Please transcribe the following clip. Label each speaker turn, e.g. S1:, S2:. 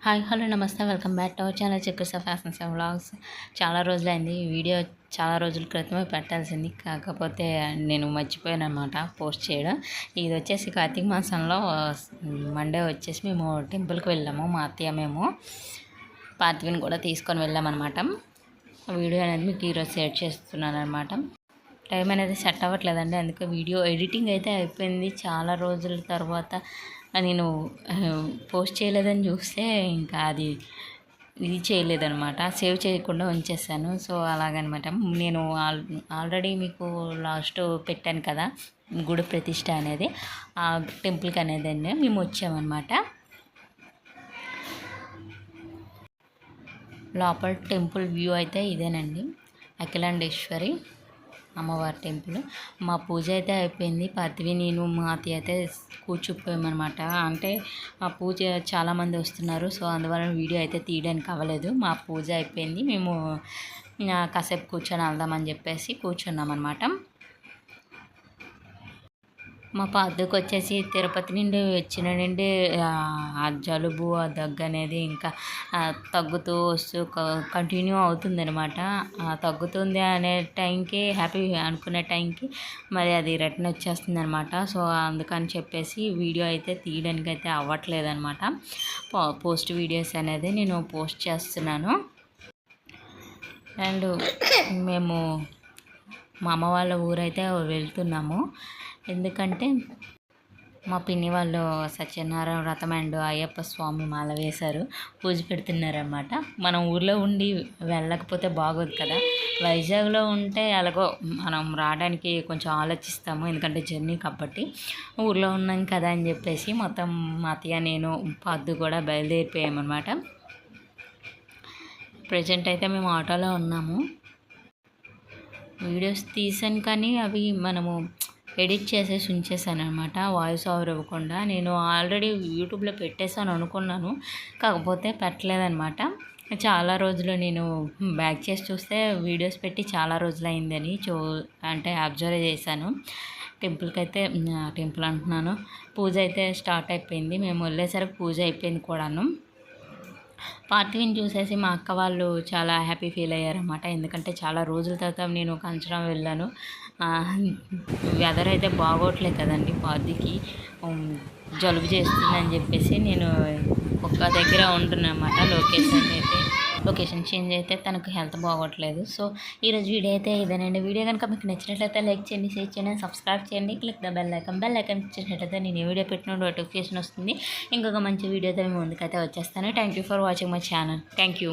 S1: Hi hello నమస్తే welcome back to our channel Chekkusa fashions and vlogs. చాలా రోజులైంది video, చాలా రోజుల క్రితమే పెట్టాల్సింది, కాకపోతే నేను మర్చిపోయాను అనమాట పోస్ట్ చేయడం. ఇది వచ్చేసి కార్తీక మాసంలో మండే వచ్చేసి మేము టెంపుల్కి వెళ్ళాము. మా అత్తయ్య మేము పార్థివిని కూడా తీసుకొని వెళ్ళామన్నమాట. వీడియో అనేది మీకు ఈరోజు షేర్ చేస్తున్నాను అనమాట. టైం అనేది సెట్ అవ్వట్లేదండి, అందుకే వీడియో ఎడిటింగ్ అయితే అయిపోయింది. చాలా రోజుల తర్వాత నేను పోస్ట్ చేయలేదని చూస్తే ఇంకా అది ఇది చేయలేదనమాట, సేవ్ చేయకుండా ఉంచేసాను. సో అలాగనమాట. నేను ఆల్రెడీ మీకు లాస్ట్ పెట్టాను కదా గుడి ప్రతిష్ట అనేది, ఆ టెంపుల్కి అనేది అండి మేము వచ్చామన్నమాట. లోపల టెంపుల్ వ్యూ అయితే ఇదేనండి, అఖిలాండేశ్వరి అమ్మవారి టెంపుల్. మా పూజ అయితే అయిపోయింది. పార్థివి నేను మా అత్తయ్య అయితే కూర్చుపోయామన్నమాట. అంటే మా పూజ చాలామంది వస్తున్నారు, సో అందువల్ల వీడియో అయితే తీయడానికి అవ్వలేదు. మా పూజ అయిపోయింది, మేము కాసేపు కూర్చొని వెళ్దామని చెప్పేసి కూర్చున్నామన్నమాట. మా పాదుకు వచ్చేసి తిరుపతి నుండి వచ్చిన నుండి ఆ జలుబు, ఆ దగ్గు అనేది ఇంకా తగ్గుతూ వస్తూ కంటిన్యూ అవుతుందనమాట. తగ్గుతుంది అనే టైంకి, హ్యాపీ అనుకునే టైంకి మరి అది రిటర్న్ వచ్చేస్తుంది అనమాట. సో అందుకని చెప్పేసి వీడియో అయితే తీయడానికి అయితే అవ్వట్లేదనమాట. పోస్ట్ వీడియోస్ అనేది నేను పోస్ట్ చేస్తున్నాను. అండ్ మేము మా అమ్మ వాళ్ళ ఊరైతే వెళ్తున్నాము. ఎందుకంటే మా పిన్ని వాళ్ళు సత్యనారాయణ వ్రతం అండ్ అయ్యప్ప స్వామి మాల వేశారు, పూజ పెడుతున్నారన్నమాట. మనం ఊర్లో ఉండి వెళ్ళకపోతే బాగోదు కదా. వైజాగ్లో ఉంటే ఎలాగో మనం రావడానికి కొంచెం ఆలోచిస్తాము, ఎందుకంటే జర్నీ కాబట్టి. ఊర్లో ఉన్నాం కదా అని చెప్పేసి మొత్తం మా అత్తయ్య నేను పద్దు కూడా బయలుదేరిపోయామన్నమాట. ప్రజెంట్ అయితే మేము ఆటోలో ఉన్నాము. వీడియోస్ తీసాను కానీ అవి మనము ఎడిట్ చేసేసి ఉంచేసాను అనమాట, వాయిస్ ఓవర్ ఇవ్వకుండా. నేను ఆల్రెడీ యూట్యూబ్లో పెట్టేసాను అనుకున్నాను, కాకపోతే పెట్టలేదన్నమాట. చాలా రోజులు నేను బ్యాక్ చేసి చూస్తే వీడియోస్ పెట్టి చాలా రోజులు అయిందని అంటే అబ్జర్వ్ చేశాను. టెంపుల్కి అయితే టెంపుల్ అంటున్నాను, పూజ అయితే స్టార్ట్ అయిపోయింది. మేము వెళ్ళేసరికి పూజ అయిపోయింది కూడాను. పార్థివిని చూసేసి మా అక్క వాళ్ళు చాలా హ్యాపీ ఫీల్ అయ్యారన్నమాట. ఎందుకంటే చాలా రోజుల తర్వాత నేను కంచడం వెళ్ళాను. వెదర్ అయితే బాగోట్లేదు కదండి, పార్థికి జలుబు చేస్తుందని చెప్పేసి నేను ఒక్క దగ్గర ఉంటున్నమాట. లొకేషన్ చేంజ్ అయితే తనకు హెల్త్ బాగోట్లేదు. సో ఈరోజు వీడియో అయితే ఇదేనండి. వీడియో కనుక మీకు నచ్చినట్లయితే లైక్ చేయండి, షేర్ చేయండి, సబ్స్క్రైబ్ చేయండి. క్లిక్ ద బెల్ ఐకాన్ ఇచ్చినట్లయితే నేను ఏ వీడియో పెట్టిన నోటిఫికేషన్ వస్తుంది. ఇంకొక మంచి వీడియోతో మేము ముందుకైతే వచ్చేస్తాను. Thank you for watching my channel. Thank you.